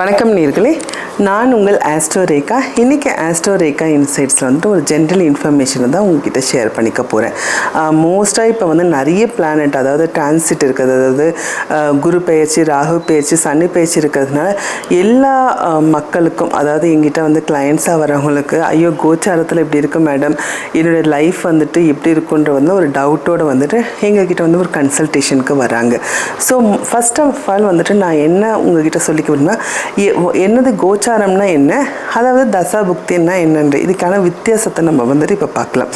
வணக்கம் நேயர்களே, நான் உங்கள் ஆஸ்ட்ரோ ரேகா. இன்றைக்கி ஆஸ்ட்ரோ ரேகா இன்சைட்ஸில் வந்துட்டு ஒரு ஜென்ரல் இன்ஃபர்மேஷனை தான் உங்ககிட்ட ஷேர் பண்ணிக்க போகிறேன். மோஸ்ட்டாக இப்போ வந்து நிறைய பிளானட், அதாவது டிரான்சிட் இருக்குது, அதாவது குரு பெயர்ச்சி, ராகு பெயர்ச்சி, சனி பெயர்ச்சி இருக்கிறதுனால எல்லா மக்களுக்கும், அதாவது எங்கிட்ட வந்து கிளையண்ட்ஸாக வரவங்களுக்கு ஐயோ கோச்சாரத்தில் இப்படி இருக்கும் மேடம், என்னுடைய லைஃப் வந்துட்டு எப்படி இருக்குன்ற வந்து ஒரு டவுட்டோடு வந்துட்டு எங்ககிட்ட வந்து ஒரு கன்சல்டேஷனுக்கு வராங்க. ஸோ ஃபஸ்ட் ஆஃப் ஆல் வந்துட்டு நான் என்ன உங்ககிட்ட சொல்லிக்க விரும்புனா, என்னது கோச்சாரம்னா என்ன, அதாவது தசாபுக்தின்னா என்னன்ற இதுக்கான வித்தியாசத்தை நம்ம வந்துட்டு இப்போ பார்க்கலாம்.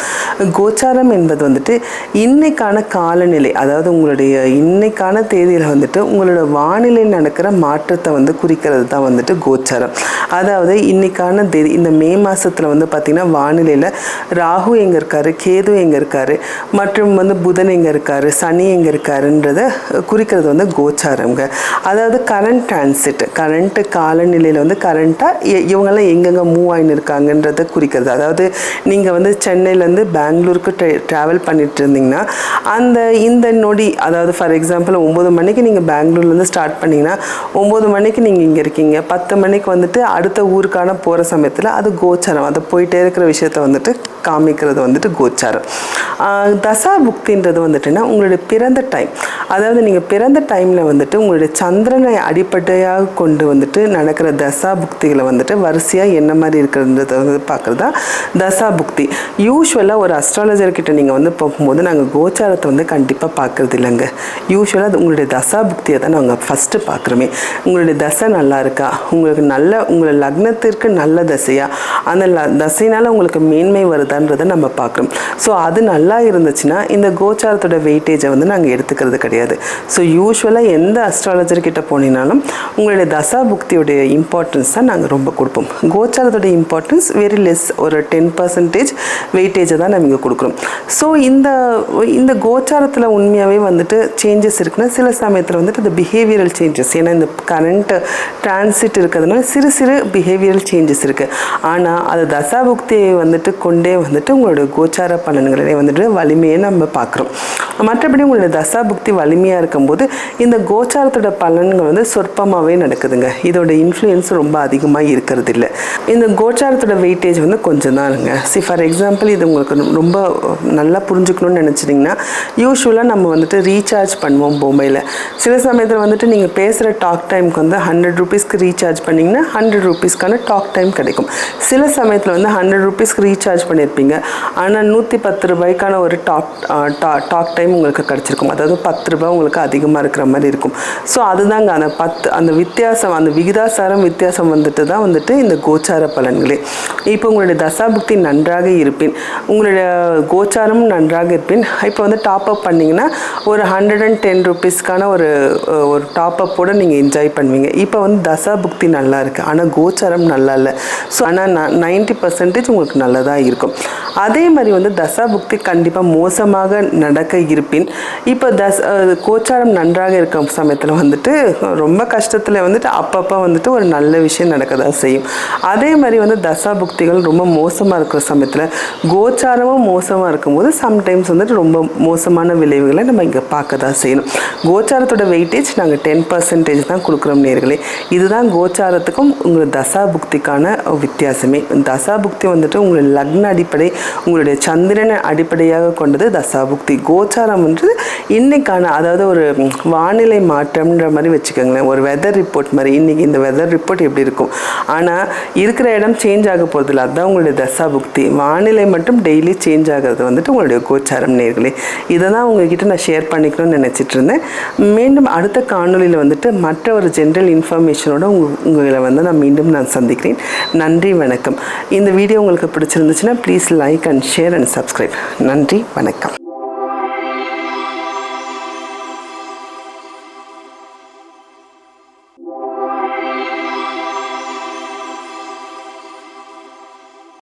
கோச்சாரம் என்பது வந்துட்டு இன்னைக்கான காலநிலை, அதாவது உங்களுடைய இன்னைக்கான தேதியில் வந்துட்டு உங்களோட வானிலையில் நடக்கிற மாற்றத்தை வந்து குறிக்கிறது தான் வந்துட்டு கோச்சாரம். அதாவது இன்னைக்கான தேதி, இந்த மே மாதத்தில் வந்து பார்த்திங்கன்னா வானிலையில் ராகு எங்கே இருக்கார், கேது எங்கே இருக்கார், மற்றும் வந்து புதன் எங்கே இருக்கார், சனி எங்கே இருக்காருன்றதை குறிக்கிறது வந்து கோச்சாரங்க. அதாவது கரண்ட் டிரான்சிட், கரண்ட் காலநிலையில் வந்து கரண்ட்டாக இவங்கெல்லாம் எங்கெங்கே மூவ் ஆகின்னு இருக்காங்கன்றதை குறிக்கிறது. அதாவது நீங்கள் வந்து சென்னையிலேருந்து பெங்களூருக்கு ட்ராவல் பண்ணிட்டு இருந்தீங்கன்னா இந்த நொடி, அதாவது ஃபார் எக்ஸாம்பிள் 9 மணிக்கு நீங்கள் பெங்களூர்லேருந்து ஸ்டார்ட் பண்ணிங்கன்னா 9 மணிக்கு நீங்கள் இங்கே இருக்கீங்க, 10 மணிக்கு வந்துட்டு அடுத்த ஊருக்கான போகிற சமயத்தில் அது கோச்சாரம், அதை போயிட்டே இருக்கிற விஷயத்தை வந்துட்டு காமிக்கிறது வந்துட்டு கோச்சாரம். தசாபுக்தின்றது வந்துட்டுன்னா உங்களுடைய பிறந்த டைம், அதாவது நீங்கள் பிறந்த டைமில் வந்துட்டு உங்களுடைய சந்திரனை அடிப்படையாக கொண்டு வந்துட்டு நடக்கிற தசாபுக்திகளை வந்துட்டு வரிசையாக என்ன மாதிரி இருக்கிறன்றதை வந்து பார்க்குறது தான் தசாபுக்தி. யூஸ்வலாக ஒரு அஸ்ட்ராலஜர்கிட்ட நீங்கள் வந்து போகும்போது நாங்கள் கோச்சாரத்தை வந்து கண்டிப்பாக பார்க்குறது இல்லைங்க. யூஸ்வலாக அது உங்களுடைய தசாபுக்தியை தான் நாங்கள் ஃபஸ்ட்டு பார்க்குறோமே. உங்களுடைய தசை நல்லா இருக்கா, உங்களுக்கு உங்களை லக்னத்திற்கு நல்ல தசையா, அந்த தசையினால் உங்களுக்கு மேன்மை வருதான்றதை நம்ம பார்க்குறோம். ஸோ அது நல்லா இருந்துச்சுன்னா இந்த கோச்சாரத்தோட வெயிட்டேஜை வந்து நாங்கள் எடுத்துக்கிறது கிடையாது. ஸோ யூஸ்வலாக எந்த அஸ்ட்ராலஜர்கிட்ட போனீங்கனாலும் உங்களுடைய தசாபுக்தியோடைய இம்பார்ட்டன்ஸ் தான் நாங்கள் ரொம்ப கொடுப்போம். கோச்சாரத்தோட இம்பார்ட்டன்ஸ் வெரி லெஸ், ஒரு 10% வெயிட்டேஜை தான் நம்ம இங்கே கொடுக்குறோம். ஸோ இந்த கோச்சாரத்தில் உண்மையாகவே வந்துட்டு சேஞ்சஸ் இருக்குன்னா சில சமயத்தில் வந்துட்டு இந்த பிஹேவியரல் சேஞ்சஸ், ஏன்னா இந்த கரண்ட் டிரான்சிட் இருக்கிறதுனால சிறு சிறு பிஹேவியரல் சேஞ்சஸ் இருக்குது. ஆனால் அது தசாபுக்தியை வந்துட்டு கொண்டே வந்துட்டு உங்களுடைய கோச்சார பலன்களை வந்துட்டு வலிமையை நம்ம பார்க்குறோம். மற்றபடி உங்களுடைய தசாபுக்தி வலிமையாக இருக்கும்போது இந்த கோச்சாரத்தோட பலன்கள் வந்து சொற்பமாகவே நடக்குதுங்க. இதோட இன்ஃப்ளூயன்ஸ் ரொம்ப அதிகமாக இருக்கிறது இல்லை. இந்த கோச்சாரத்தோட வெயிட்டேஜ் வந்து கொஞ்சம் தான் இருங்க. ஃபார் எக்ஸாம்பிள் இது உங்களுக்கு ரொம்ப நல்லா புரிஞ்சுக்கணும்னு நினச்சிட்டிங்கன்னா, யூஸ்வலாக நம்ம வந்துட்டு ரீசார்ஜ் பண்ணுவோம் மொபைலில். சில சமயத்தில் வந்துட்டு நீங்கள் பேசுகிற டாக் டைமுக்கு வந்து 100 ரூபீஸ்க்கு ரீசார்ஜ் பண்ணிங்கன்னா 100 ரூபீஸ்க்கான டாக் டைம் கிடைக்கும். சில சமயத்தில் வந்து 100 ரூபீஸ்க்கு ரீசார்ஜ் பண்ணியிருப்பீங்க, ஆனால் 110 ரூபாய்க்கான ஒரு டாக் டைம் உங்களுக்கு கிடச்சிருக்கும். அதாவது 10 ரூபாய் உங்களுக்கு அதிகமாக இருக்கிற மாதிரி இருக்கும். ஸோ அதுதாங்க அந்த வித்தியாசம், அந்த விகிதாசாரம் வித்தியாசம் வந்துட்டு தான் வந்துட்டு இந்த கோச்சார பலன்களே. இப்போ உங்களுடைய தசாபுக்தி நன்றாக இருப்பின், உங்களுடைய கோச்சாரமும் நன்றாக இருப்பின், இப்போ வந்து டாப் அப் பண்ணிங்கன்னா ஒரு 110 ரூபீஸ்க்கான ஒரு டாப்அப்போடு நீங்கள் என்ஜாய் பண்ணுவீங்க. இப்போ வந்து தசாபுக்தி நல்லா இருக்குது, ஆனால் கோச்சாரம் நல்லா இல்லை. ஸோ ஆனால் 90% உங்களுக்கு நல்லதாக இருக்கும். அதே மாதிரி வந்து தசாபுக்தி கண்டிப்பாக மோசமாக நடக்க இருப்பின், இப்போ கோச்சாரம் நன்றாக இருக்க சமயத்தில் வந்துட்டு ரொம்ப கஷ்டத்தில் வந்துட்டு அப்பப்போ வந்துட்டு ஒரு நல்ல விஷயம் நடக்க தான் செய்யும். அதே மாதிரி வந்து தசாபுக்திகள் ரொம்ப மோசமாக இருக்கிற சமயத்தில் கோச்சாரமும் மோசமாக இருக்கும்போது சம்டைம்ஸ் வந்துட்டு ரொம்ப மோசமான விளைவுகளை நம்ம இங்கே பார்க்க தான் செய்யணும். கோச்சாரத்தோட வெயிட்டேஜ் நாங்கள் 10% தான் கொடுக்குறோம் நேர்களே. இதுதான் கோச்சாரத்துக்கும் உங்கள் தசாபுக்திக்கான வித்தியாசமே. தசாபுக்தி வந்துட்டு உங்களுடைய லக்ன அடிப்படை, உங்களுடைய சந்திரனை அடிப்படையாக கொண்டது தசாபுக்தி. கோச்சாரம் வந்து இன்னைக்கான, அதாவது ஒரு வானிலை மாற்றம்ன்ற மாதிரி வச்சுக்கோங்களேன், ஒரு வெதர் ரிப்போர்ட் மாதிரி. இன்றைக்கி இந்த வெதர் ரிப்போர்ட் எப்படி இருக்கும், ஆனால் இருக்கிற இடம் சேஞ்ச் ஆக போகிறதில்ல, அதுதான் உங்களுடைய தசாபுக்தி. வானிலை மட்டும் டெய்லி சேஞ்ச் ஆகிறது வந்துட்டு உங்களுடைய கோச்சாரம் நேர்களே. இதை தான் உங்ககிட்ட நான் ஷேர் பண்ணிக்கணும்னு நினச்சிட்டு இருந்தேன். மீண்டும் அடுத்த காணொலியில் வந்துட்டு மற்ற ஒரு ஜென்ரல் இன்ஃபர்மேஷனோட உங்களை வந்து நான் சந்திக்கிறேன். நன்றி, வணக்கம். இந்த வீடியோ உங்களுக்கு பிடிச்சிருந்துச்சுன்னா please like and share and subscribe. நன்றி, வணக்கம்.